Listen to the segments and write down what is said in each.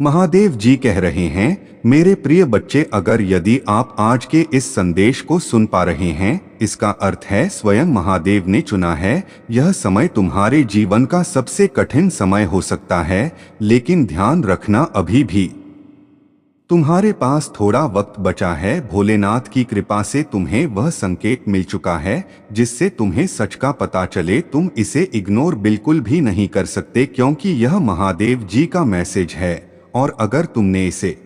महादेव जी कह रहे हैं, मेरे प्रिय बच्चे, अगर यदि आप आज के इस संदेश को सुन पा रहे हैं, इसका अर्थ है स्वयं महादेव ने चुना है। यह समय तुम्हारे जीवन का सबसे कठिन समय हो सकता है, लेकिन ध्यान रखना अभी भी तुम्हारे पास थोड़ा वक्त बचा है। भोलेनाथ की कृपा से तुम्हें वह संकेत मिल चुका है जिससे तुम्हें सच का पता चले। तुम इसे इग्नोर बिल्कुल भी नहीं कर सकते, क्योंकि यह महादेव जी का मैसेज है, और अगर तुमने इसे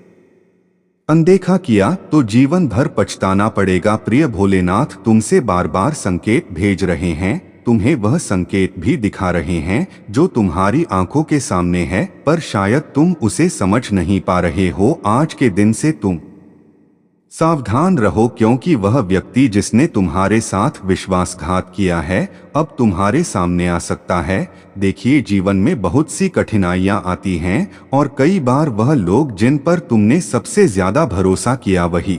अनदेखा किया तो जीवन भर पछताना पड़ेगा। प्रिय भोलेनाथ तुमसे बार बार संकेत भेज रहे हैं, तुम्हें वह संकेत भी दिखा रहे हैं जो तुम्हारी आंखों के सामने है, पर शायद तुम उसे समझ नहीं पा रहे हो। आज के दिन से तुम सावधान रहो, क्योंकि वह व्यक्ति जिसने तुम्हारे साथ विश्वासघात किया है अब तुम्हारे सामने आ सकता है। देखिए, जीवन में बहुत सी कठिनाइयां आती हैं, और कई बार वह लोग जिन पर तुमने सबसे ज्यादा भरोसा किया वही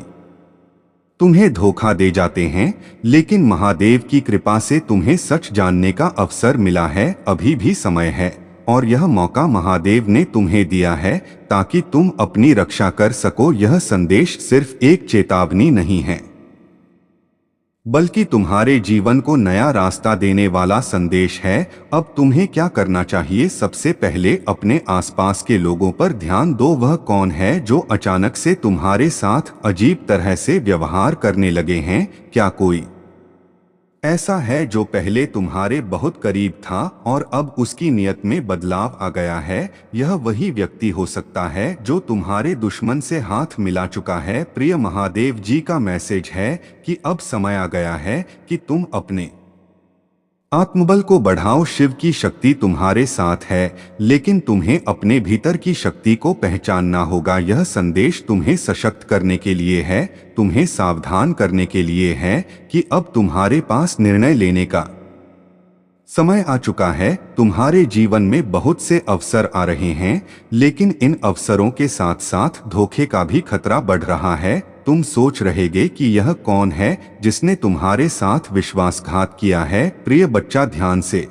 तुम्हें धोखा दे जाते हैं। लेकिन महादेव की कृपा से तुम्हें सच जानने का अवसर मिला है। अभी भी समय है, और यह मौका महादेव ने तुम्हें दिया है ताकि तुम अपनी रक्षा कर सको। यह संदेश सिर्फ एक चेतावनी नहीं है, बल्कि तुम्हारे जीवन को नया रास्ता देने वाला संदेश है। अब तुम्हें क्या करना चाहिए? सबसे पहले अपने आसपास के लोगों पर ध्यान दो। वह कौन है जो अचानक से तुम्हारे साथ अजीब तरह से व्यवहार करने लगे हैं? क्या कोई ऐसा है जो पहले तुम्हारे बहुत करीब था और अब उसकी नीयत में बदलाव आ गया है? यह वही व्यक्ति हो सकता है जो तुम्हारे दुश्मन से हाथ मिला चुका है। प्रिय महादेव जी का मैसेज है कि अब समय आ गया है कि तुम अपने आत्मबल को बढ़ाओ। शिव की शक्ति तुम्हारे साथ है, लेकिन तुम्हें अपने भीतर की शक्ति को पहचानना होगा। यह संदेश तुम्हें सशक्त करने के लिए है, तुम्हें सावधान करने के लिए है कि अब तुम्हारे पास निर्णय लेने का समय आ चुका है। तुम्हारे जीवन में बहुत से अवसर आ रहे हैं, लेकिन इन अवसरों के साथ साथ धोखे का भी खतरा बढ़ रहा है। तुम सोच रहेगे कि यह कौन है जिसने तुम्हारे साथ विश्वासघात किया है। प्रिय बच्चा, ध्यान से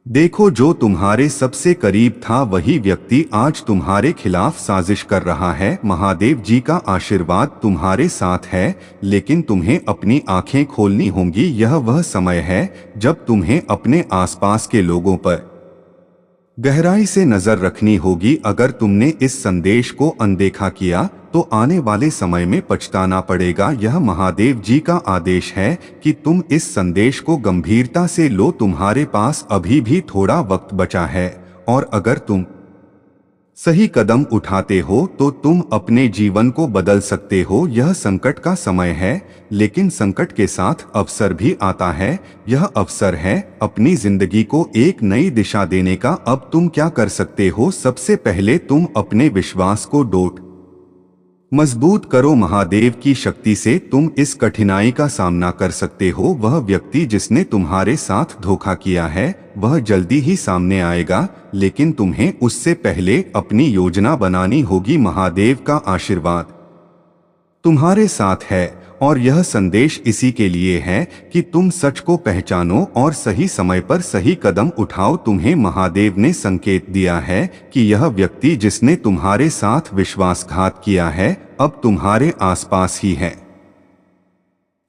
देखो, जो तुम्हारे सबसे करीब था वही व्यक्ति आज तुम्हारे खिलाफ साजिश कर रहा है। महादेव जी का आशीर्वाद तुम्हारे साथ है, लेकिन तुम्हें अपनी आंखें खोलनी होंगी। यह वह समय है जब तुम्हें अपने आसपास के लोगों पर गहराई से नजर रखनी होगी। अगर तुमने इस संदेश को अनदेखा किया तो आने वाले समय में पछताना पड़ेगा। यह महादेव जी का आदेश है कि तुम इस संदेश को गंभीरता से लो। तुम्हारे पास अभी भी थोड़ा वक्त बचा है, और अगर तुम सही कदम उठाते हो तो तुम अपने जीवन को बदल सकते हो। यह संकट का समय है, लेकिन संकट के साथ अवसर भी आता है। यह अवसर है अपनी जिंदगी को एक नई दिशा देने का। अब तुम क्या कर सकते हो? सबसे पहले तुम अपने विश्वास को मजबूत करो। महादेव की शक्ति से तुम इस कठिनाई का सामना कर सकते हो। वह व्यक्ति जिसने तुम्हारे साथ धोखा किया है वह जल्दी ही सामने आएगा, लेकिन तुम्हें उससे पहले अपनी योजना बनानी होगी। महादेव का आशीर्वाद तुम्हारे साथ है, और यह संदेश इसी के लिए है कि तुम सच को पहचानो और सही समय पर सही कदम उठाओ। तुम्हें महादेव ने संकेत दिया है कि यह व्यक्ति जिसने तुम्हारे साथ विश्वासघात किया है अब तुम्हारे आसपास ही है।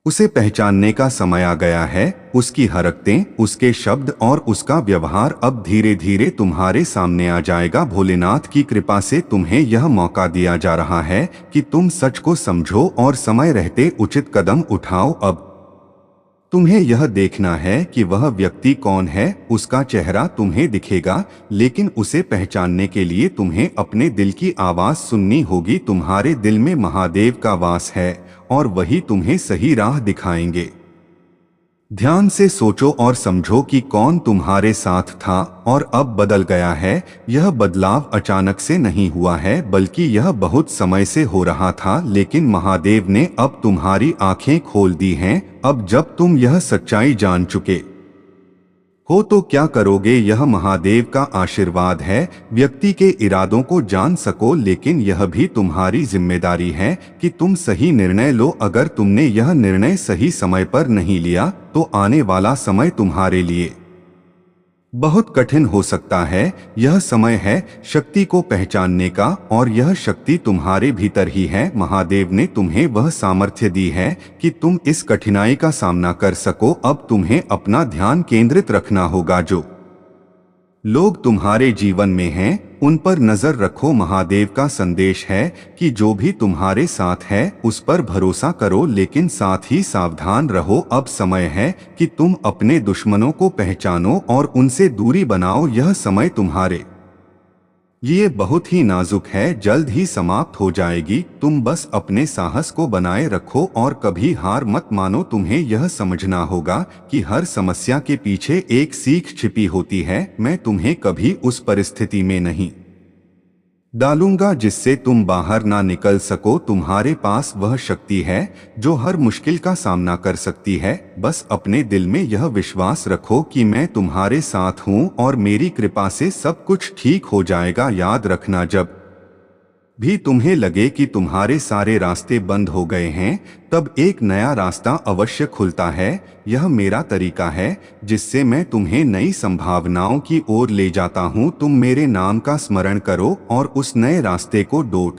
उसे पहचानने का समय आ गया है। उसकी हरकतें, उसके शब्द और उसका व्यवहार अब धीरे धीरे तुम्हारे सामने आ जाएगा। भोलेनाथ की कृपा से तुम्हें यह मौका दिया जा रहा है कि तुम सच को समझो और समय रहते उचित कदम उठाओ। अब तुम्हें यह देखना है कि वह व्यक्ति कौन है। उसका चेहरा तुम्हें दिखेगा, लेकिन उसे पहचानने के लिए तुम्हें अपने दिल की आवाज सुननी होगी। तुम्हारे दिल में महादेव का वास है, और वही तुम्हें सही राह दिखाएंगे। ध्यान से सोचो और समझो कि कौन तुम्हारे साथ था और अब बदल गया है। यह बदलाव अचानक से नहीं हुआ है, बल्कि यह बहुत समय से हो रहा था, लेकिन महादेव ने अब तुम्हारी आंखें खोल दी हैं। अब जब तुम यह सच्चाई जान चुके हो तो क्या करोगे? यह महादेव का आशीर्वाद है व्यक्ति के इरादों को जान सको, लेकिन यह भी तुम्हारी जिम्मेदारी है कि तुम सही निर्णय लो। अगर तुमने यह निर्णय सही समय पर नहीं लिया तो आने वाला समय तुम्हारे लिए बहुत कठिन हो सकता है। यह समय है शक्ति को पहचानने का, और यह शक्ति तुम्हारे भीतर ही है। महादेव ने तुम्हें वह सामर्थ्य दी है कि तुम इस कठिनाई का सामना कर सको। अब तुम्हें अपना ध्यान केंद्रित रखना होगा। जो लोग तुम्हारे जीवन में हैं, उन पर नजर रखो। महादेव का संदेश है कि जो भी तुम्हारे साथ है उस पर भरोसा करो, लेकिन साथ ही सावधान रहो। अब समय है कि तुम अपने दुश्मनों को पहचानो और उनसे दूरी बनाओ। यह समय तुम्हारे ये बहुत ही नाजुक है, जल्द ही समाप्त हो जाएगी। तुम बस अपने साहस को बनाए रखो और कभी हार मत मानो। तुम्हें यह समझना होगा कि हर समस्या के पीछे एक सीख छिपी होती है। मैं तुम्हें कभी उस परिस्थिति में नहीं डालूंगा जिससे तुम बाहर ना निकल सको। तुम्हारे पास वह शक्ति है जो हर मुश्किल का सामना कर सकती है। बस अपने दिल में यह विश्वास रखो कि मैं तुम्हारे साथ हूँ और मेरी कृपा से सब कुछ ठीक हो जाएगा। याद रखना, जब भी तुम्हें लगे कि तुम्हारे सारे रास्ते बंद हो गए हैं, तब एक नया रास्ता अवश्य खुलता है। यह मेरा तरीका है जिससे मैं तुम्हें नई संभावनाओं की ओर ले जाता हूँ। तुम मेरे नाम का स्मरण करो और उस नए रास्ते को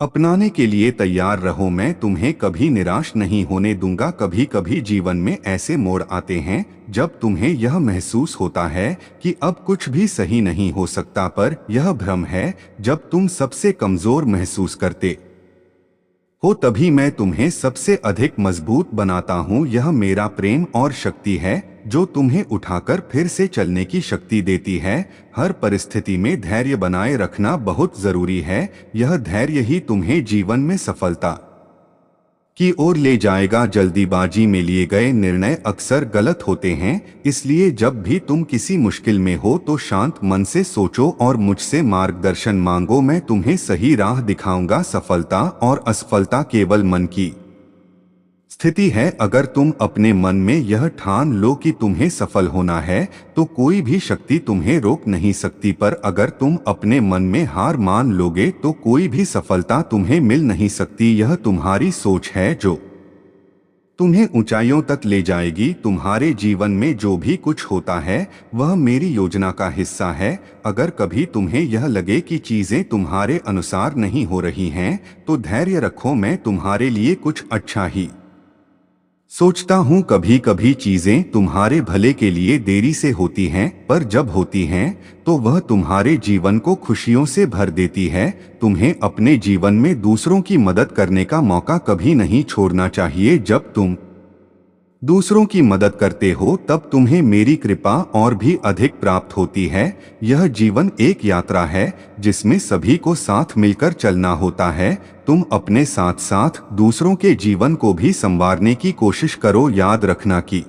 अपनाने के लिए तैयार रहो। मैं तुम्हें कभी निराश नहीं होने दूंगा। कभी कभी जीवन में ऐसे मोड़ आते हैं जब तुम्हें यह महसूस होता है कि अब कुछ भी सही नहीं हो सकता, पर यह भ्रम है। जब तुम सबसे कमजोर महसूस करते हो तभी मैं तुम्हें सबसे अधिक मजबूत बनाता हूँ। यह मेरा प्रेम और शक्ति है जो तुम्हें उठाकर फिर से चलने की शक्ति देती है। हर परिस्थिति में धैर्य बनाए रखना बहुत जरूरी है। यह धैर्य ही तुम्हें जीवन में सफलता की ओर ले जाएगा। जल्दीबाजी में लिए गए निर्णय अक्सर गलत होते हैं, इसलिए जब भी तुम किसी मुश्किल में हो तो शांत मन से सोचो और मुझसे मार्गदर्शन मांगो। मैं तुम्हें सही राह दिखाऊंगा। सफलता और असफलता केवल मन की स्थिति है। अगर तुम अपने मन में यह ठान लो कि तुम्हें सफल होना है तो कोई भी शक्ति तुम्हें रोक नहीं सकती, पर अगर तुम अपने मन में हार मान लोगे तो कोई भी सफलता तुम्हें मिल नहीं सकती। यह तुम्हारी सोच है जो तुम्हें ऊंचाइयों तक ले जाएगी। तुम्हारे जीवन में जो भी कुछ होता है वह मेरी योजना का हिस्सा है। अगर कभी तुम्हें यह लगे कि चीजें तुम्हारे अनुसार नहीं हो रही हैं, तो धैर्य रखो। मैं तुम्हारे लिए कुछ अच्छा ही सोचता हूँ। कभी कभी चीजें तुम्हारे भले के लिए देरी से होती हैं, पर जब होती हैं तो वह तुम्हारे जीवन को खुशियों से भर देती है। तुम्हें अपने जीवन में दूसरों की मदद करने का मौका कभी नहीं छोड़ना चाहिए। जब तुम दूसरों की मदद करते हो तब तुम्हें मेरी कृपा और भी अधिक प्राप्त होती है। यह जीवन एक यात्रा है जिसमें सभी को साथ मिलकर चलना होता है। तुम अपने साथ साथ दूसरों के जीवन को भी संवारने की कोशिश करो। याद रखना कि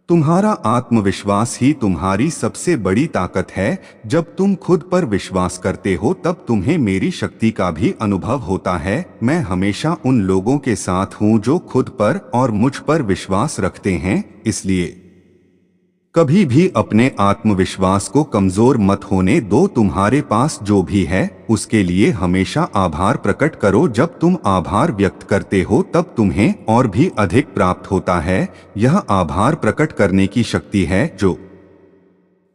तुम्हारा आत्मविश्वास ही तुम्हारी सबसे बड़ी ताकत है। जब तुम खुद पर विश्वास करते हो तब तुम्हें मेरी शक्ति का भी अनुभव होता है। मैं हमेशा उन लोगों के साथ हूँ जो खुद पर और मुझ पर विश्वास रखते हैं, इसलिए कभी भी अपने आत्मविश्वास को कमजोर मत होने दो। तुम्हारे पास जो भी है उसके लिए हमेशा आभार प्रकट करो। जब तुम आभार व्यक्त करते हो तब तुम्हें और भी अधिक प्राप्त होता है। यह आभार प्रकट करने की शक्ति है जो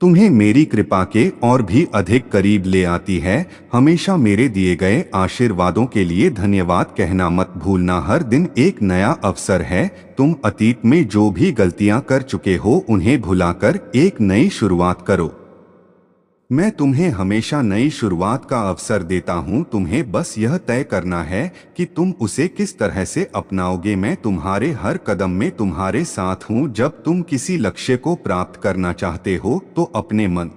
तुम्हें मेरी कृपा के और भी अधिक करीब ले आती है। हमेशा मेरे दिए गए आशीर्वादों के लिए धन्यवाद कहना मत भूलना। हर दिन एक नया अवसर है। तुम अतीत में जो भी गलतियां कर चुके हो उन्हें भुलाकर एक नई शुरुआत करो। मैं तुम्हें हमेशा नई शुरुआत का अवसर देता हूँ। तुम्हें बस यह तय करना है कि तुम उसे किस तरह से अपनाओगे। मैं तुम्हारे हर कदम में तुम्हारे साथ हूँ। जब तुम किसी लक्ष्य को प्राप्त करना चाहते हो तो अपने मन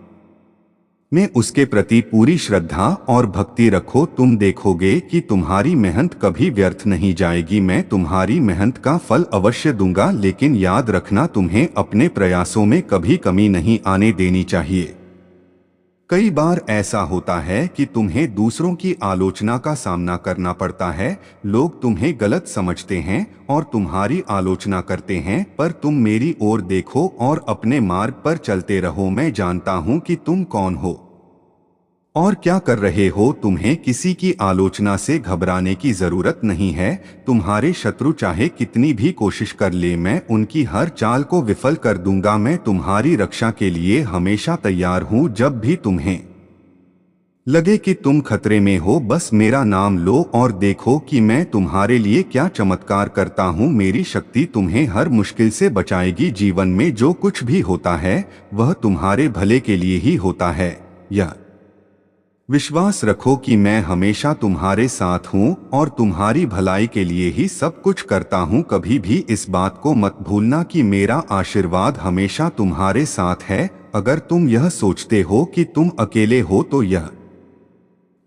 में उसके प्रति पूरी श्रद्धा और भक्ति रखो। तुम देखोगे कि तुम्हारी मेहनत कभी व्यर्थ नहीं जाएगी। मैं तुम्हारी मेहनत का फल अवश्य दूंगा, लेकिन याद रखना तुम्हें अपने प्रयासों में कभी कमी नहीं आने देनी चाहिए। कई बार ऐसा होता है कि तुम्हें दूसरों की आलोचना का सामना करना पड़ता है। लोग तुम्हें गलत समझते हैं और तुम्हारी आलोचना करते हैं, पर तुम मेरी ओर देखो और अपने मार्ग पर चलते रहो। मैं जानता हूं कि तुम कौन हो और क्या कर रहे हो? तुम्हें किसी की आलोचना से घबराने की जरूरत नहीं है। तुम्हारे शत्रु चाहे कितनी भी कोशिश कर ले, मैं उनकी हर चाल को विफल कर दूंगा। मैं तुम्हारी रक्षा के लिए हमेशा तैयार हूं। जब भी तुम्हें लगे कि तुम खतरे में हो, बस मेरा नाम लो और देखो कि मैं तुम्हारे लिए क्या चमत्कार करता हूँ। मेरी शक्ति तुम्हें हर मुश्किल से बचाएगी। जीवन में जो कुछ भी होता है वह तुम्हारे भले के लिए ही होता है। यह विश्वास रखो कि मैं हमेशा तुम्हारे साथ हूँ और तुम्हारी भलाई के लिए ही सब कुछ करता हूँ। कभी भी इस बात को मत भूलना कि मेरा आशीर्वाद हमेशा तुम्हारे साथ है। अगर तुम यह सोचते हो कि तुम अकेले हो तो यह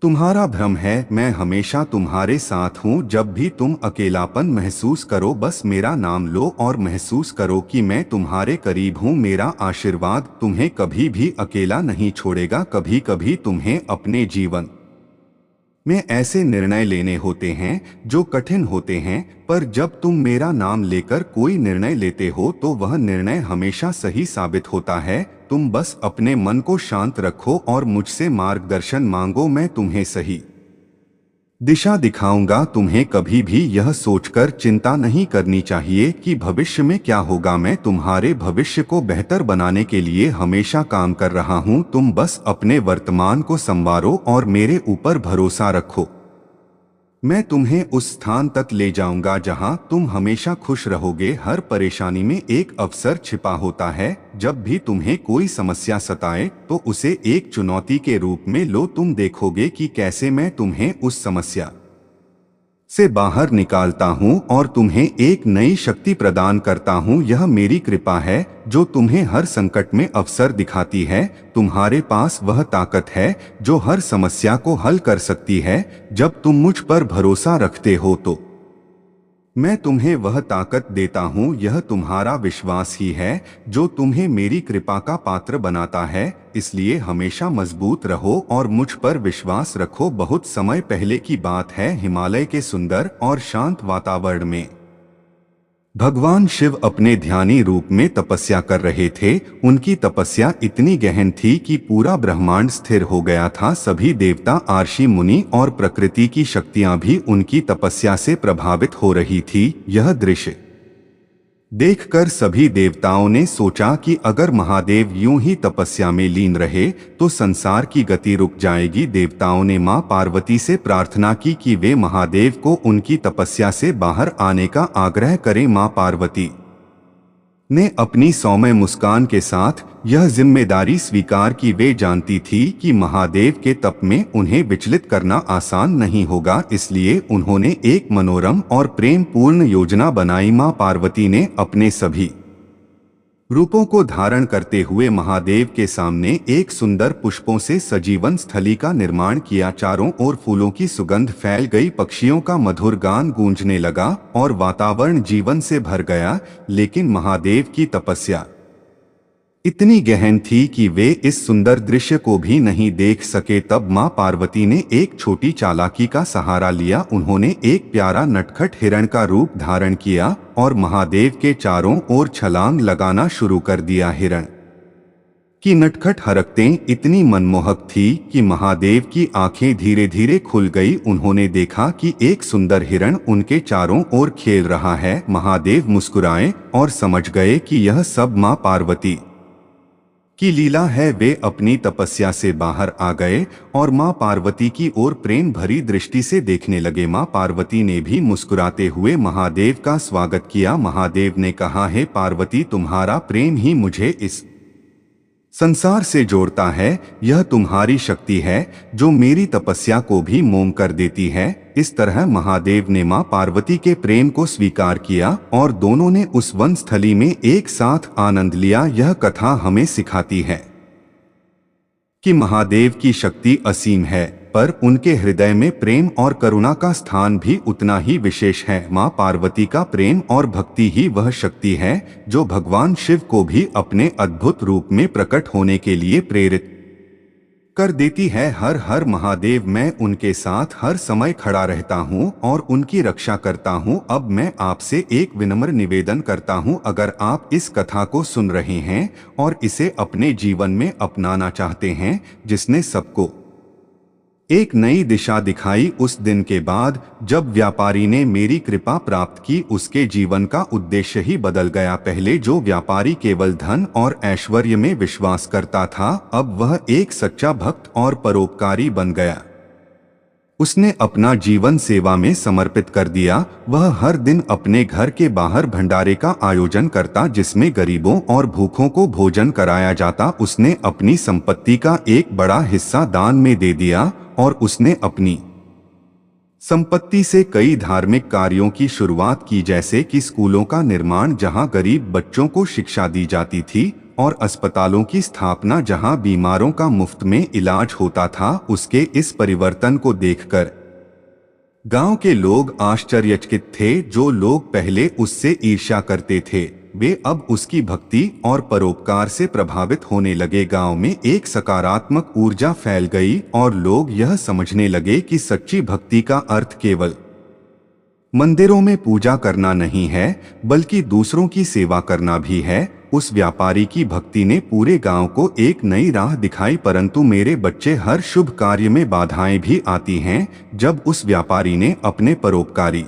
तुम्हारा भ्रम है। मैं हमेशा तुम्हारे साथ हूँ। जब भी तुम अकेलापन महसूस करो, बस मेरा नाम लो और महसूस करो कि मैं तुम्हारे करीब हूँ। मेरा आशीर्वाद तुम्हें कभी भी अकेला नहीं छोड़ेगा। कभी कभी तुम्हें अपने जीवन में ऐसे निर्णय लेने होते हैं जो कठिन होते हैं, पर जब तुम मेरा नाम लेकर कोई निर्णय लेते हो तो वह निर्णय हमेशा सही साबित होता है। तुम बस अपने मन को शांत रखो और मुझसे मार्गदर्शन मांगो। मैं तुम्हें सही दिशा दिखाऊंगा। तुम्हें कभी भी यह सोचकर चिंता नहीं करनी चाहिए कि भविष्य में क्या होगा। मैं तुम्हारे भविष्य को बेहतर बनाने के लिए हमेशा काम कर रहा हूं। तुम बस अपने वर्तमान को संवारो और मेरे ऊपर भरोसा रखो। मैं तुम्हें उस स्थान तक ले जाऊंगा जहां तुम हमेशा खुश रहोगे। हर परेशानी में एक अवसर छिपा होता है। जब भी तुम्हें कोई समस्या सताए तो उसे एक चुनौती के रूप में लो। तुम देखोगे कि कैसे मैं तुम्हें उस समस्या से बाहर निकालता हूं और तुम्हें एक नई शक्ति प्रदान करता हूं। यह मेरी कृपा है जो तुम्हें हर संकट में अवसर दिखाती है। तुम्हारे पास वह ताकत है जो हर समस्या को हल कर सकती है। जब तुम मुझ पर भरोसा रखते हो तो मैं तुम्हें वह ताकत देता हूँ। यह तुम्हारा विश्वास ही है जो तुम्हें मेरी कृपा का पात्र बनाता है। इसलिए हमेशा मजबूत रहो और मुझ पर विश्वास रखो। बहुत समय पहले की बात है, हिमालय के सुंदर और शांत वातावरण में भगवान शिव अपने ध्यानी रूप में तपस्या कर रहे थे। उनकी तपस्या इतनी गहन थी कि पूरा ब्रह्मांड स्थिर हो गया था। सभी देवता, आर्षि, मुनि और प्रकृति की शक्तियां भी उनकी तपस्या से प्रभावित हो रही थी। यह दृश्य देखकर सभी देवताओं ने सोचा कि अगर महादेव यूं ही तपस्या में लीन रहे तो संसार की गति रुक जाएगी। देवताओं ने मां पार्वती से प्रार्थना की कि वे महादेव को उनकी तपस्या से बाहर आने का आग्रह करें। मां पार्वती ने अपनी सौम्य मुस्कान के साथ यह जिम्मेदारी स्वीकार की। वे जानती थी कि महादेव के तप में उन्हें विचलित करना आसान नहीं होगा, इसलिए उन्होंने एक मनोरम और प्रेम पूर्ण योजना बनाई। मां पार्वती ने अपने सभी रूपों को धारण करते हुए महादेव के सामने एक सुंदर पुष्पों से सजीवन स्थली का निर्माण किया। चारों ओर फूलों की सुगंध फैल गई, पक्षियों का मधुर गान गूंजने लगा और वातावरण जीवन से भर गया। लेकिन महादेव की तपस्या इतनी गहन थी कि वे इस सुंदर दृश्य को भी नहीं देख सके। तब मां पार्वती ने एक छोटी चालाकी का सहारा लिया। उन्होंने एक प्यारा नटखट हिरण का रूप धारण किया और महादेव के चारों ओर छलांग लगाना शुरू कर दिया। हिरण की नटखट हरकतें इतनी मनमोहक थी कि महादेव की आंखें धीरे धीरे खुल गई। उन्होंने देखा कि एक सुंदर हिरण उनके चारों ओर खेल रहा है। महादेव मुस्कुराए और समझ गए कि यह सब मां पार्वती की लीला है। वे अपनी तपस्या से बाहर आ गए और मां पार्वती की ओर प्रेम भरी दृष्टि से देखने लगे। मां पार्वती ने भी मुस्कुराते हुए महादेव का स्वागत किया। महादेव ने कहा, हे पार्वती, तुम्हारा प्रेम ही मुझे इस संसार से जोड़ता है। यह तुम्हारी शक्ति है जो मेरी तपस्या को भी मोम कर देती है। इस तरह महादेव ने मां पार्वती के प्रेम को स्वीकार किया और दोनों ने उस वन स्थली में एक साथ आनंद लिया। यह कथा हमें सिखाती है कि महादेव की शक्ति असीम है, पर उनके हृदय में प्रेम और करुणा का स्थान भी उतना ही विशेष है। मां पार्वती का प्रेम और भक्ति ही वह शक्ति है जो भगवान शिव को भी अपने अद्भुत रूप में प्रकट होने के लिए प्रेरित कर देती है। हर हर महादेव। मैं उनके साथ हर समय खड़ा रहता हूँ और उनकी रक्षा करता हूँ। अब मैं आपसे एक विनम्र निवेदन करता हूँ, अगर आप इस कथा को सुन रहे हैं और इसे अपने जीवन में अपनाना चाहते हैं, जिसने सबको एक नई दिशा दिखाई। उस दिन के बाद जब व्यापारी ने मेरी कृपा प्राप्त की, उसके जीवन का उद्देश्य ही बदल गया। पहले जो व्यापारी केवल धन और ऐश्वर्य में विश्वास करता था, अब वह एक सच्चा भक्त और परोपकारी बन गया। उसने अपना जीवन सेवा में समर्पित कर दिया। वह हर दिन अपने घर के बाहर भंडारे का आयोजन करता, जिसमें गरीबों और भूखों को भोजन कराया जाता। उसने अपनी संपत्ति का एक बड़ा हिस्सा दान में दे दिया और उसने अपनी संपत्ति से कई धार्मिक कार्यों की शुरुआत की, जैसे कि स्कूलों का निर्माण जहां गरीब बच्चों को शिक्षा दी जाती थी, और अस्पतालों की स्थापना जहां बीमारों का मुफ्त में इलाज होता था। उसके इस परिवर्तन को देखकर गांव के लोग आश्चर्यचकित थे। जो लोग पहले उससे ईर्ष्या करते थे, वे अब उसकी भक्ति और परोपकार से प्रभावित होने लगे। गांव में एक सकारात्मक ऊर्जा फैल गई और लोग यह समझने लगे कि सच्ची भक्ति का अर्थ केवल मंदिरों में पूजा करना नहीं है, बल्कि दूसरों की सेवा करना भी है। उस व्यापारी की भक्ति ने पूरे गांव को एक नई राह दिखाई। परंतु मेरे बच्चे, हर शुभ कार्य में बाधाएं भी आती हैं। जब उस व्यापारी ने अपने परोपकारी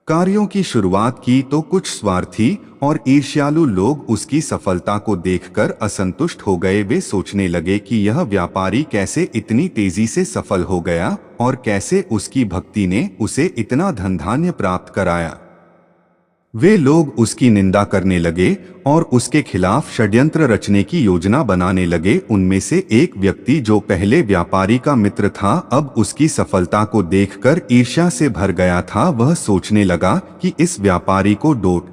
कार्यों की शुरुआत की तो कुछ स्वार्थी और ईर्ष्यालु लोग उसकी सफलता को देखकर असंतुष्ट हो गए। वे सोचने लगे कि यह व्यापारी कैसे इतनी तेजी से सफल हो गया और कैसे उसकी भक्ति ने उसे इतना धन धान्य प्राप्त कराया। वे लोग उसकी निंदा करने लगे और उसके खिलाफ षड्यंत्र रचने की योजना बनाने लगे। उनमें से एक व्यक्ति, जो पहले व्यापारी का मित्र था, अब उसकी सफलता को देखकर ईर्ष्या से भर गया था। वह सोचने लगा कि इस व्यापारी को डोट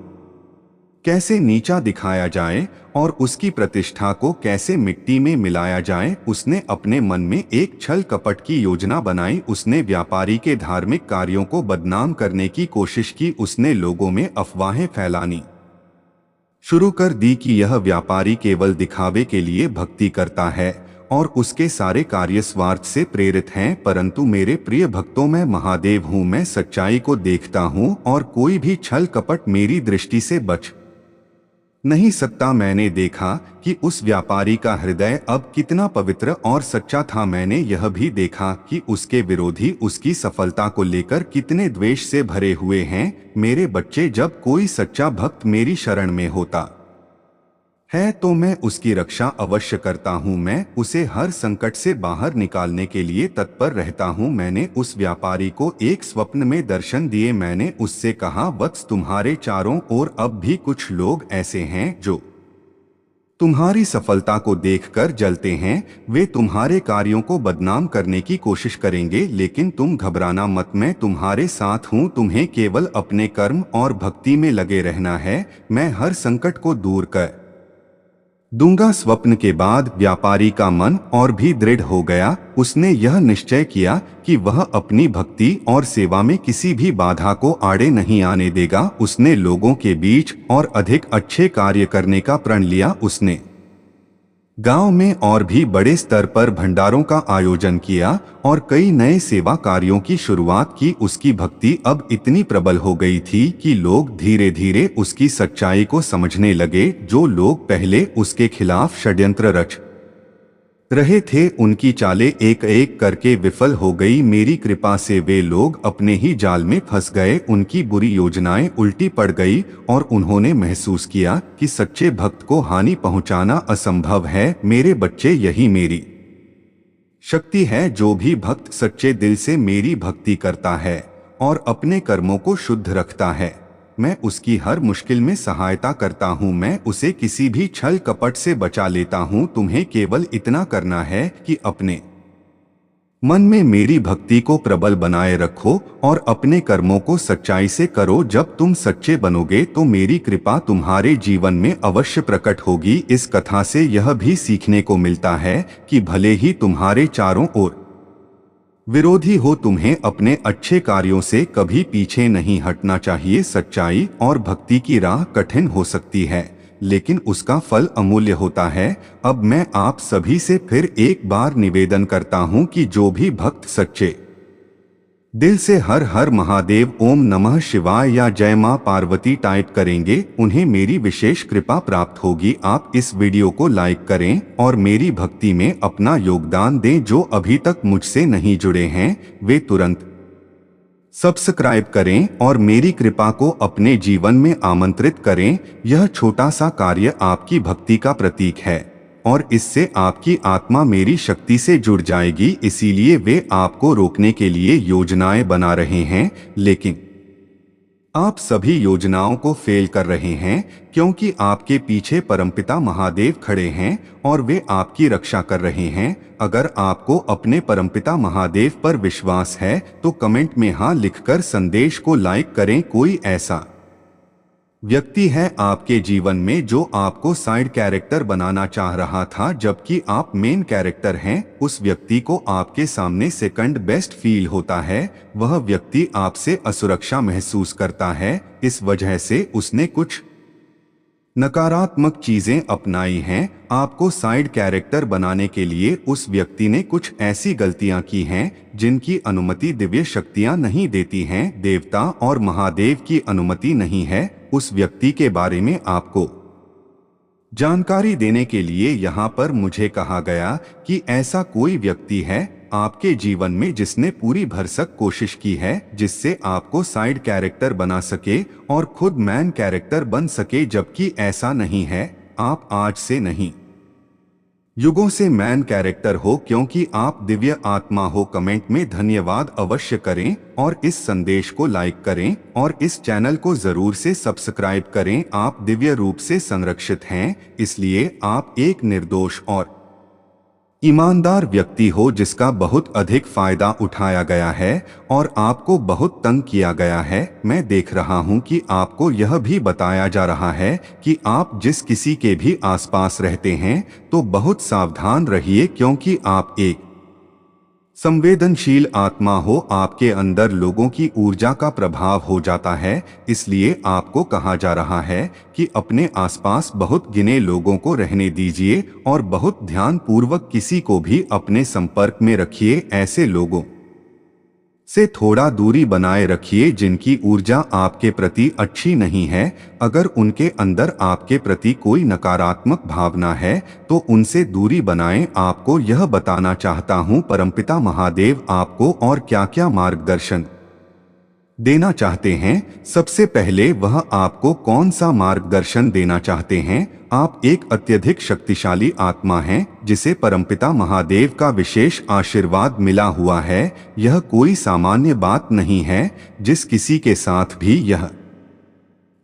कैसे नीचा दिखाया जाए और उसकी प्रतिष्ठा को कैसे मिट्टी में मिलाया जाए। उसने अपने मन में एक छल कपट की योजना बनाई। उसने व्यापारी के धार्मिक कार्यों को बदनाम करने की कोशिश की। उसने लोगों में अफवाहें फैलानी शुरू कर दी कि यह व्यापारी केवल दिखावे के लिए भक्ति करता है और उसके सारे कार्य स्वार्थ से प्रेरित हैं। परंतु मेरे प्रिय भक्तों, मैं महादेव हूँ। मैं सच्चाई को देखता हूँ और कोई भी छल कपट मेरी दृष्टि से बच नहीं सकता। मैंने देखा कि उस व्यापारी का हृदय अब कितना पवित्र और सच्चा था। मैंने यह भी देखा कि उसके विरोधी उसकी सफलता को लेकर कितने द्वेष से भरे हुए हैं। मेरे बच्चे, जब कोई सच्चा भक्त मेरी शरण में होता है तो मैं उसकी रक्षा अवश्य करता हूँ। मैं उसे हर संकट से बाहर निकालने के लिए तत्पर रहता हूँ। मैंने उस व्यापारी को एक स्वप्न में दर्शन दिए। मैंने उससे कहा, वत्स, तुम्हारे चारों ओर अब भी कुछ लोग ऐसे हैं जो तुम्हारी सफलता को देखकर जलते हैं। वे तुम्हारे कार्यों को बदनाम करने की कोशिश करेंगे, लेकिन तुम घबराना मत। मैं तुम्हारे साथ हूँ। तुम्हें केवल अपने कर्म और भक्ति में लगे रहना है। मैं हर संकट को दूर कर दूंगा। स्वप्न के बाद व्यापारी का मन और भी दृढ़ हो गया। उसने यह निश्चय किया कि वह अपनी भक्ति और सेवा में किसी भी बाधा को आड़े नहीं आने देगा। उसने लोगों के बीच और अधिक अच्छे कार्य करने का प्रण लिया। उसने गांव में और भी बड़े स्तर पर भंडारों का आयोजन किया और कई नए सेवा कार्यों की शुरुआत की। उसकी भक्ति अब इतनी प्रबल हो गई थी कि लोग धीरे धीरे उसकी सच्चाई को समझने लगे। जो लोग पहले उसके खिलाफ षड्यंत्र रच रहे थे, उनकी चालें एक एक करके विफल हो गई। मेरी कृपा से वे लोग अपने ही जाल में फंस गए। उनकी बुरी योजनाएं उल्टी पड़ गई और उन्होंने महसूस किया कि सच्चे भक्त को हानि पहुंचाना असंभव है। मेरे बच्चे, यही मेरी शक्ति है। जो भी भक्त सच्चे दिल से मेरी भक्ति करता है और अपने कर्मों को शुद्ध रखता है, मैं उसकी हर मुश्किल में सहायता करता हूँ। मैं उसे किसी भी छल कपट से बचा लेता हूँ। तुम्हें केवल इतना करना है कि अपने मन में मेरी भक्ति को प्रबल बनाए रखो और अपने कर्मों को सच्चाई से करो। जब तुम सच्चे बनोगे तो मेरी कृपा तुम्हारे जीवन में अवश्य प्रकट होगी। इस कथा से यह भी सीखने को मिलता है कि भले ही तुम्हारे चारों ओर विरोधी हो, तुम्हें अपने अच्छे कार्यों से कभी पीछे नहीं हटना चाहिए। सच्चाई और भक्ति की राह कठिन हो सकती है, लेकिन उसका फल अमूल्य होता है। अब मैं आप सभी से फिर एक बार निवेदन करता हूं कि जो भी भक्त सच्चे दिल से हर हर महादेव, ओम नमः शिवाय या जय मां पार्वती टाइप करेंगे, उन्हें मेरी विशेष कृपा प्राप्त होगी। आप इस वीडियो को लाइक करें और मेरी भक्ति में अपना योगदान दें। जो अभी तक मुझसे नहीं जुड़े हैं वे तुरंत सब्सक्राइब करें और मेरी कृपा को अपने जीवन में आमंत्रित करें। यह छोटा सा कार्य आपकी भक्ति का प्रतीक है और इससे आपकी आत्मा मेरी शक्ति से जुड़ जाएगी। इसीलिए वे आपको रोकने के लिए योजनाएं बना रहे हैं, लेकिन आप सभी योजनाओं को फेल कर रहे हैं क्योंकि आपके पीछे परमपिता महादेव खड़े हैं और वे आपकी रक्षा कर रहे हैं। अगर आपको अपने परमपिता महादेव पर विश्वास है तो कमेंट में हाँ लिखकर संदेश को लाइक करें। कोई ऐसा व्यक्ति है आपके जीवन में जो आपको साइड कैरेक्टर बनाना चाह रहा था जबकि आप मेन कैरेक्टर हैं। उस व्यक्ति को आपके सामने सेकंड बेस्ट फील होता है। वह व्यक्ति आपसे असुरक्षा महसूस करता है, इस वजह से उसने कुछ नकारात्मक चीजें अपनाई हैं। आपको साइड कैरेक्टर बनाने के लिए उस व्यक्ति ने कुछ ऐसी गलतियां की हैं जिनकी अनुमति दिव्य शक्तियां नहीं देती हैं। देवता और महादेव की अनुमति नहीं है। उस व्यक्ति के बारे में आपको जानकारी देने के लिए यहाँ पर मुझे कहा गया कि ऐसा कोई व्यक्ति है आपके जीवन में जिसने पूरी भरसक कोशिश की है जिससे आपको साइड कैरेक्टर बना सके और खुद मैन कैरेक्टर बन सके, जबकि ऐसा नहीं है। आप आज से नहीं युगों से मैन कैरेक्टर हो क्योंकि आप दिव्य आत्मा हो। कमेंट में धन्यवाद अवश्य करें और इस संदेश को लाइक करें और इस चैनल को जरूर से सब्सक्राइब करें। आप दिव्य रूप से संरक्षित हैं, इसलिए आप एक निर्दोष और ईमानदार व्यक्ति हो जिसका बहुत अधिक फायदा उठाया गया है और आपको बहुत तंग किया गया है। मैं देख रहा हूं कि आपको यह भी बताया जा रहा है कि आप जिस किसी के भी आसपास रहते हैं तो बहुत सावधान रहिए क्योंकि आप एक संवेदनशील आत्मा हो। आपके अंदर लोगों की ऊर्जा का प्रभाव हो जाता है, इसलिए आपको कहा जा रहा है कि अपने आसपास बहुत गिने लोगों को रहने दीजिए और बहुत ध्यान पूर्वक किसी को भी अपने संपर्क में रखिए। ऐसे लोगों से थोड़ा दूरी बनाए रखिए जिनकी ऊर्जा आपके प्रति अच्छी नहीं है। अगर उनके अंदर आपके प्रति कोई नकारात्मक भावना है तो उनसे दूरी बनाएं। आपको यह बताना चाहता हूं परमपिता महादेव आपको और क्या क्या मार्गदर्शन देना चाहते हैं। सबसे पहले वह आपको कौन सा मार्गदर्शन देना चाहते हैं। आप एक अत्यधिक शक्तिशाली आत्मा हैं जिसे परमपिता महादेव का विशेष आशीर्वाद मिला हुआ है। यह कोई सामान्य बात नहीं है। जिस किसी के साथ भी यह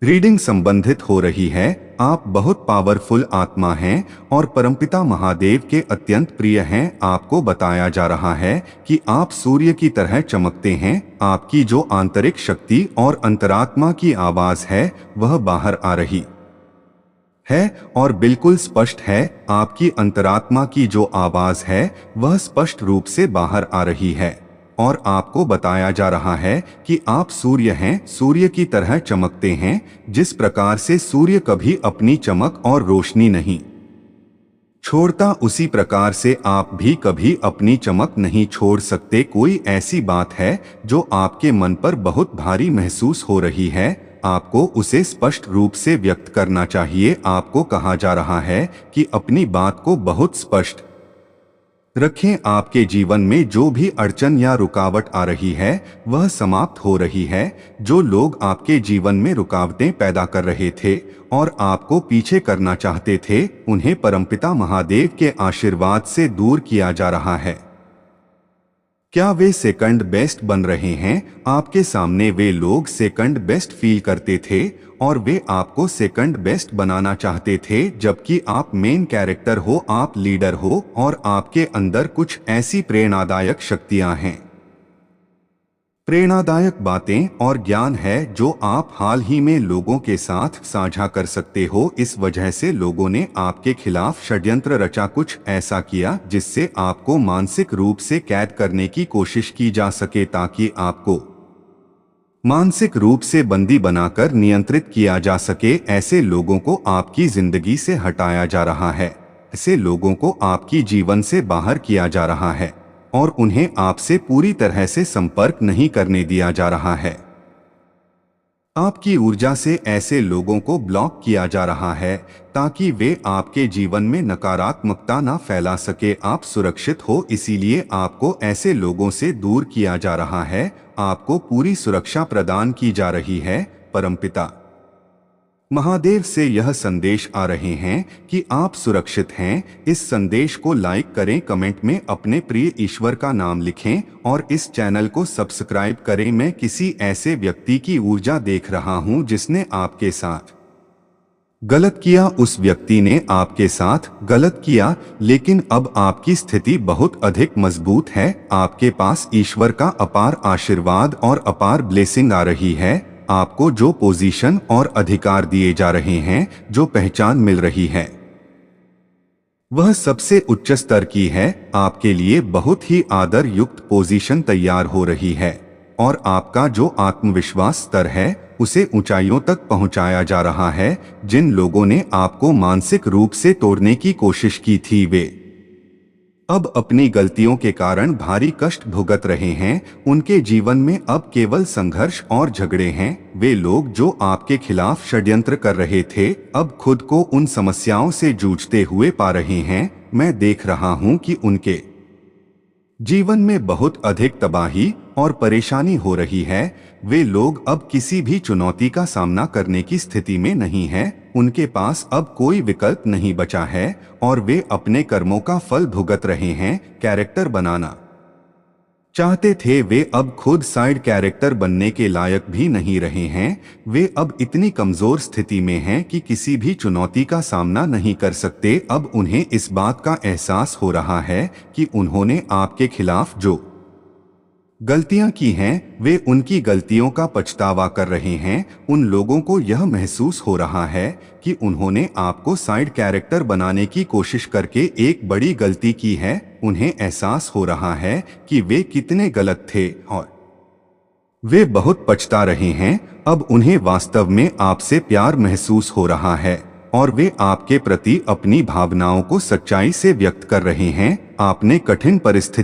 रीडिंग संबंधित हो रही है, आप बहुत पावरफुल आत्मा हैं और परमपिता महादेव के अत्यंत प्रिय हैं। आपको बताया जा रहा है कि आप सूर्य की तरह चमकते हैं। आपकी जो आंतरिक शक्ति और अंतरात्मा की आवाज है वह बाहर आ रही है और बिल्कुल स्पष्ट है। आपकी अंतरात्मा की जो आवाज है वह स्पष्ट रूप से बाहर आ रही है और आपको बताया जा रहा है कि आप सूर्य हैं, सूर्य की तरह चमकते हैं। जिस प्रकार से सूर्य कभी अपनी चमक और रोशनी नहीं छोड़ता, उसी प्रकार से आप भी कभी अपनी चमक नहीं छोड़ सकते। कोई ऐसी बात है जो आपके मन पर बहुत भारी महसूस हो रही है, आपको उसे स्पष्ट रूप से व्यक्त करना चाहिए। आपको कहा जा रहा है कि अपनी बात को बहुत स्पष्ट रखें। आपके जीवन में जो भी अड़चन या रुकावट आ रही है वह समाप्त हो रही है। जो लोग आपके जीवन में रुकावटें पैदा कर रहे थे और आपको पीछे करना चाहते थे, उन्हें परमपिता महादेव के आशीर्वाद से दूर किया जा रहा है। क्या वे सेकंड बेस्ट बन रहे हैं? आपके सामने वे लोग सेकंड बेस्ट फील करते थे और वे आपको सेकंड बेस्ट बनाना चाहते थे, जबकि आप मेन कैरेक्टर हो, आप लीडर हो और आपके अंदर कुछ ऐसी प्रेरणादायक शक्तियां हैं, प्रेरणादायक बातें और ज्ञान है जो आप हाल ही में लोगों के साथ साझा कर सकते हो। इस वजह से लोगों ने आपके खिलाफ षड्यंत्र रचा, कुछ ऐसा किया जिससे आपको मानसिक रूप से कैद करने की कोशिश की जा सके ताकि आपको मानसिक रूप से बंदी बनाकर नियंत्रित किया जा सके। ऐसे लोगों को आपकी जिंदगी से हटाया जा रहा है, ऐसे लोगों को आपकी जीवन से बाहर किया जा रहा है और उन्हें आपसे पूरी तरह से संपर्क नहीं करने दिया जा रहा है। आपकी ऊर्जा से ऐसे लोगों को ब्लॉक किया जा रहा है ताकि वे आपके जीवन में नकारात्मकता ना फैला सके। आप सुरक्षित हो, इसीलिए आपको ऐसे लोगों से दूर किया जा रहा है। आपको पूरी सुरक्षा प्रदान की जा रही है। परमपिता महादेव से यह संदेश आ रहे हैं कि आप सुरक्षित हैं। इस संदेश को लाइक करें, कमेंट में अपने प्रिय ईश्वर का नाम लिखें और इस चैनल को सब्सक्राइब करें। मैं किसी ऐसे व्यक्ति की ऊर्जा देख रहा हूं जिसने आपके साथ गलत किया। उस व्यक्ति ने आपके साथ गलत किया, लेकिन अब आपकी स्थिति बहुत अधिक मजबूत है। आपके पास ईश्वर का अपार आशीर्वाद और अपार ब्लेसिंग आ रही है। आपको जो पोजीशन और अधिकार दिए जा रहे हैं, जो पहचान मिल रही है, वह सबसे उच्च स्तर की है। आपके लिए बहुत ही आदर युक्त पोजीशन तैयार हो रही है और आपका जो आत्मविश्वास स्तर है उसे ऊंचाइयों तक पहुंचाया जा रहा है। जिन लोगों ने आपको मानसिक रूप से तोड़ने की कोशिश की थी, वे अब अपनी गलतियों के कारण भारी कष्ट भुगत रहे हैं। उनके जीवन में अब केवल संघर्ष और झगड़े हैं। वे लोग जो आपके खिलाफ षड्यंत्र कर रहे थे, अब खुद को उन समस्याओं से जूझते हुए पा रहे हैं। मैं देख रहा हूं कि उनके जीवन में बहुत अधिक तबाही और परेशानी हो रही है। वे लोग अब किसी भी चुनौती का सामना करने की स्थिति में नहीं हैं। उनके पास अब कोई विकल्प नहीं बचा है और वे अपने कर्मों का फल भुगत रहे हैं। कैरेक्टर बनाना चाहते थे, वे अब खुद साइड कैरेक्टर बनने के लायक भी नहीं रहे हैं। वे अब इतनी कमजोर स्थिति में हैं कि किसी भी चुनौती का सामना नहीं कर सकते। अब उन्हें इस बात का एहसास हो रहा है कि उन्होंने आपके खिलाफ जो गलतियां की हैं, वे उनकी गलतियों का पछतावा कर रहे हैं। उन लोगों को यह महसूस हो रहा है कि उन्होंने आपको साइड कैरेक्टर बनाने की कोशिश करके एक बड़ी गलती की है। उन्हें एहसास हो रहा है कि वे कितने गलत थे और वे बहुत पछता रहे हैं। अब उन्हें वास्तव में आपसे प्यार महसूस हो रहा है और वे आपके प्रति अपनी भावनाओं को सच्चाई से व्यक्त कर रहे हैं। आपने कठिन परिस्थिति